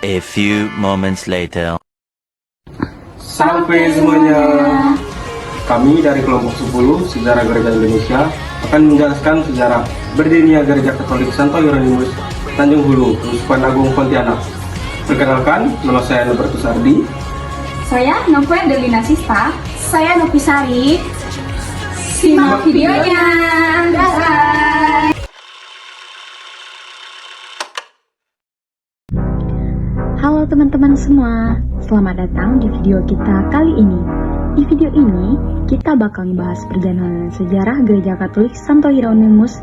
A few moments later. Sampai semuanya. Kami dari kelompok 10 Sejarah Gereja Indonesia akan menjelaskan sejarah berdirinya Gereja Katolik Santo Hieronymus Tanjung Hulu, Uskupan Agung Pontianak. Perkenalkan, nama saya Nobertus Ardi. Saya Nove Delina Sista. Saya Nopisari. Simak videonya. Bye. Halo teman-teman semua, selamat datang di video kita kali ini. Di video ini, kita bakal membahas perjalanan sejarah Gereja Katolik Santo Hieronymus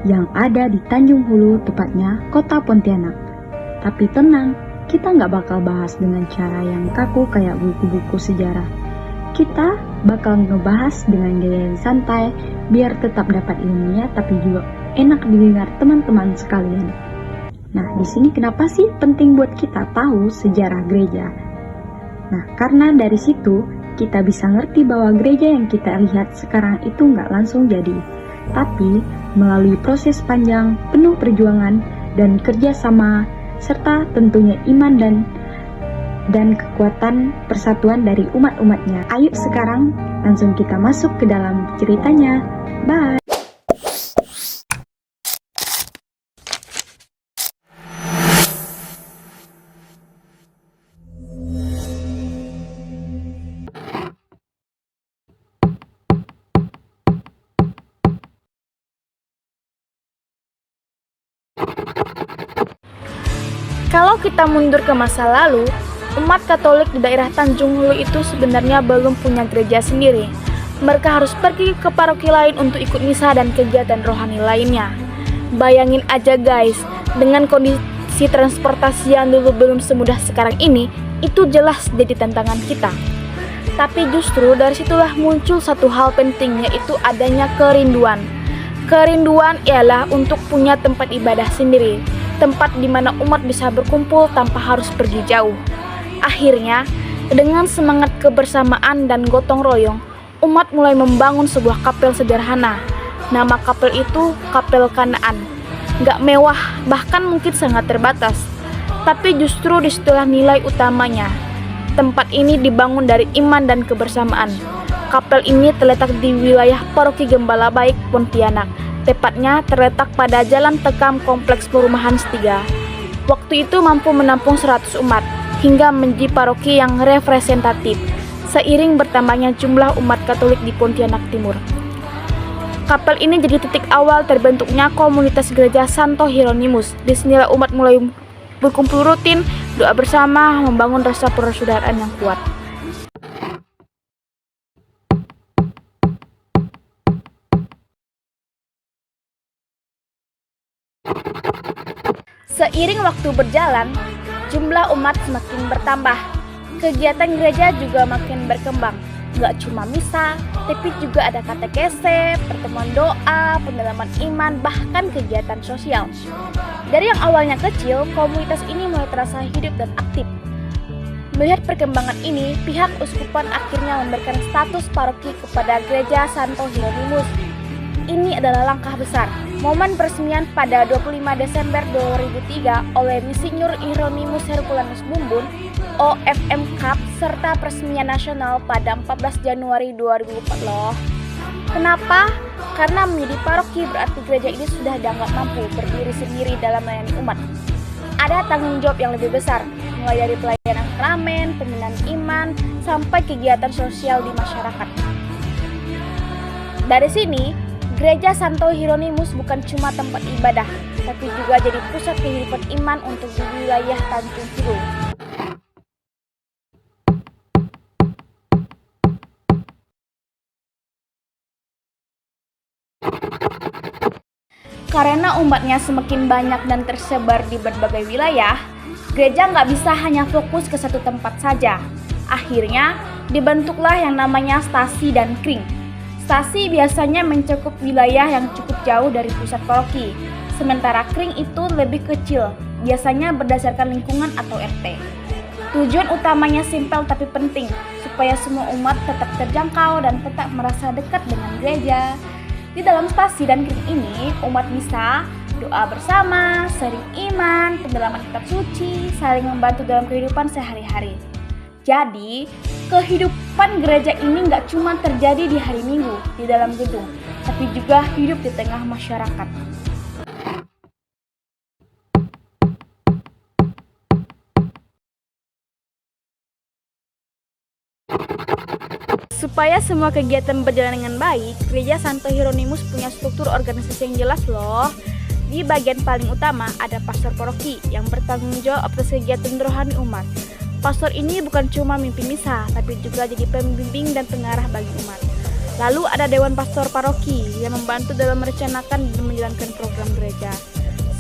yang ada di Tanjung Hulu, tepatnya kota Pontianak. Tapi tenang, kita nggak bakal bahas dengan cara yang kaku kayak buku-buku sejarah. Kita bakal ngebahas dengan gaya yang santai, biar tetap dapat ilmunya tapi juga enak didengar teman-teman sekalian. Nah, di sini kenapa sih penting buat kita tahu sejarah gereja? Nah, karena dari situ kita bisa ngerti bahwa gereja yang kita lihat sekarang itu nggak langsung jadi, tapi melalui proses panjang, penuh perjuangan dan kerjasama, serta tentunya iman dan kekuatan persatuan dari umat-umatnya. Ayo sekarang langsung kita masuk ke dalam ceritanya. Bye! Kalau kita mundur ke masa lalu, umat Katolik di daerah Tanjung Hulu itu sebenarnya belum punya gereja sendiri. Mereka harus pergi ke paroki lain untuk ikut misa dan kegiatan rohani lainnya. Bayangin aja guys, dengan kondisi transportasi yang dulu belum semudah sekarang ini, itu jelas jadi tantangan kita. Tapi justru dari situlah muncul satu hal penting, yaitu adanya kerinduan. Kerinduan ialah untuk punya tempat ibadah sendiri, tempat di mana umat bisa berkumpul tanpa harus pergi jauh. Akhirnya, dengan semangat kebersamaan dan gotong royong, umat mulai membangun sebuah kapel sederhana. Nama kapel itu Kapel Kanaan. Gak mewah, bahkan mungkin sangat terbatas. Tapi justru disitulah nilai utamanya. Tempat ini dibangun dari iman dan kebersamaan. Kapel ini terletak di wilayah Paroki Gembala Baik, Pontianak. Tepatnya terletak pada Jalan Tekam Kompleks Perumahan Setiga. Waktu itu mampu menampung 100 umat, hingga menjadi paroki yang representatif, seiring bertambahnya jumlah umat Katolik di Pontianak Timur. Kapel ini jadi titik awal terbentuknya komunitas gereja Santo Hieronymus. Di sinilah umat mulai berkumpul rutin, doa bersama, membangun rasa persaudaraan yang kuat. Seiring waktu berjalan, jumlah umat semakin bertambah. Kegiatan gereja juga makin berkembang. Gak cuma misa, tapi juga ada katekese, pertemuan doa, pendalaman iman, bahkan kegiatan sosial. Dari yang awalnya kecil, komunitas ini mulai terasa hidup dan aktif. Melihat perkembangan ini, pihak uskupan akhirnya memberikan status paroki kepada Gereja Santo Hieronymus. Ini adalah langkah besar. Momen peresmian pada 25 Desember 2003 oleh Monsinyur Hieronymus Herculanus Bumbun, OFM Cup, serta peresmian nasional pada 14 Januari 2004 loh. Kenapa? Karena menjadi paroki berarti gereja ini sudah dianggap mampu berdiri sendiri dalam melayani umat. Ada tanggung jawab yang lebih besar, mulai dari pelayanan sakramen, pembinaan iman, sampai kegiatan sosial di masyarakat. Dari sini, Gereja Santo Hieronymus bukan cuma tempat ibadah, tapi juga jadi pusat kehidupan iman untuk di wilayah Tanjung Hulu. Karena umatnya semakin banyak dan tersebar di berbagai wilayah, gereja nggak bisa hanya fokus ke satu tempat saja. Akhirnya, dibentuklah yang namanya stasi dan kring. Stasi biasanya mencakup wilayah yang cukup jauh dari pusat paroki, sementara kring itu lebih kecil, biasanya berdasarkan lingkungan atau RT. Tujuan utamanya simpel tapi penting, supaya semua umat tetap terjangkau dan tetap merasa dekat dengan gereja. Di dalam stasi dan kring ini, umat bisa doa bersama, sharing iman, pendalaman kitab suci, saling membantu dalam kehidupan sehari-hari. Jadi, kehidupan gereja ini nggak cuma terjadi di hari Minggu di dalam gedung, tapi juga hidup di tengah masyarakat. Supaya semua kegiatan berjalan dengan baik, Gereja Santo Hieronymus punya struktur organisasi yang jelas loh. Di bagian paling utama ada pastor paroki yang bertanggung jawab atas kegiatan rohani umat. Pastor ini bukan cuma mimpin misa, tapi juga jadi pembimbing dan pengarah bagi umat. Lalu ada Dewan Pastor Paroki yang membantu dalam merencanakan dan menjalankan program gereja.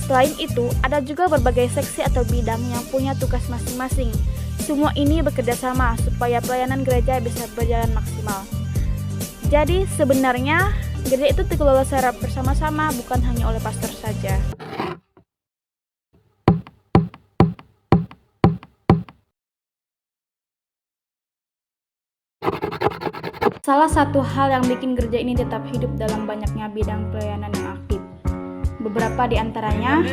Selain itu, ada juga berbagai seksi atau bidang yang punya tugas masing-masing. Semua ini bekerja sama supaya pelayanan gereja bisa berjalan maksimal. Jadi sebenarnya gereja itu dikelola secara bersama-sama, bukan hanya oleh pastor saja. Salah satu hal yang bikin gereja ini tetap hidup dalam banyaknya bidang pelayanan yang aktif. Beberapa di antaranya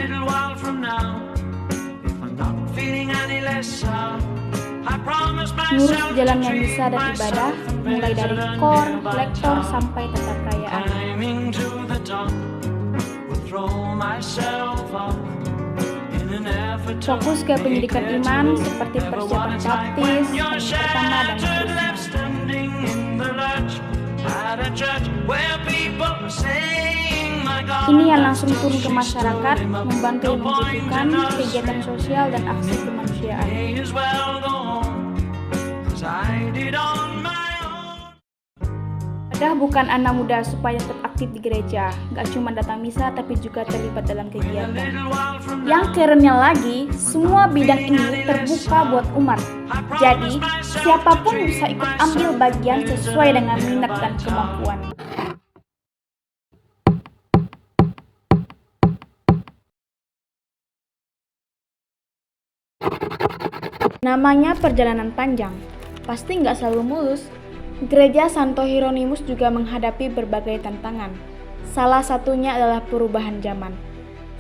ngurus jalannya misa dan ibadah, mulai dari kor, lektor, sampai tata perayaan. Fokus ke pendidikan iman seperti persiapan baptis, pertama dan seterusnya. Ini yang langsung turun ke masyarakat, membantu menunjukkan kegiatan sosial dan aksi kemanusiaan. Dah bukan anak muda supaya tetap aktif di gereja, gak cuma datang misa tapi juga terlibat dalam kegiatan. Yang kerennya lagi, semua bidang ini terbuka buat umat. Jadi, siapapun bisa ikut ambil bagian sesuai dengan minat dan kemampuan. Namanya perjalanan panjang, pasti nggak selalu mulus. Gereja Santo Hieronymus juga menghadapi berbagai tantangan. Salah satunya adalah perubahan zaman.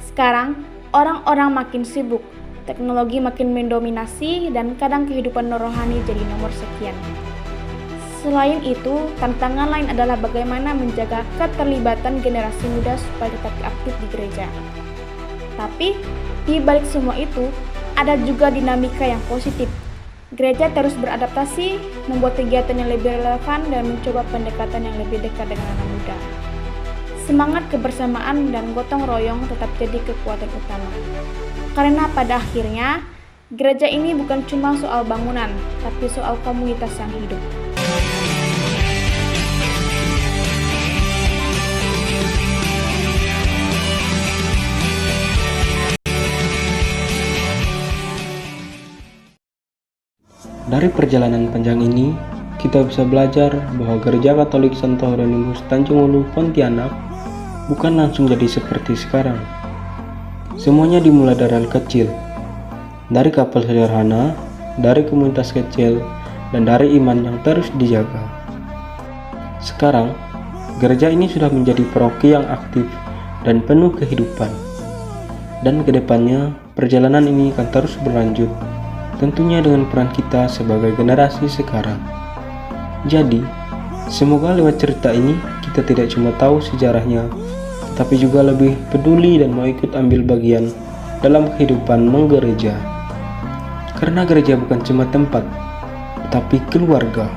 Sekarang, orang-orang makin sibuk, teknologi makin mendominasi, dan kadang kehidupan rohani jadi nomor sekian. Selain itu, tantangan lain adalah bagaimana menjaga keterlibatan generasi muda supaya tetap aktif di gereja. Tapi, di balik semua itu, ada juga dinamika yang positif. Gereja terus beradaptasi, membuat kegiatan yang lebih relevan dan mencoba pendekatan yang lebih dekat dengan anak muda. Semangat kebersamaan dan gotong royong tetap jadi kekuatan utama. Karena pada akhirnya, gereja ini bukan cuma soal bangunan, tapi soal komunitas yang hidup. Dari perjalanan panjang ini, kita bisa belajar bahwa Gereja Katolik Santo Hieronymus Tanjung Hulu, Pontianak bukan langsung jadi seperti sekarang. Semuanya dimulai dari hal kecil, dari kapel sederhana, dari komunitas kecil, dan dari iman yang terus dijaga. Sekarang, gereja ini sudah menjadi paroki yang aktif dan penuh kehidupan. Dan kedepannya, perjalanan ini akan terus berlanjut, tentunya dengan peran kita sebagai generasi sekarang. Jadi, semoga lewat cerita ini kita tidak cuma tahu sejarahnya, tetapi juga lebih peduli dan mau ikut ambil bagian dalam kehidupan menggereja. Karena gereja bukan cuma tempat, tetapi keluarga.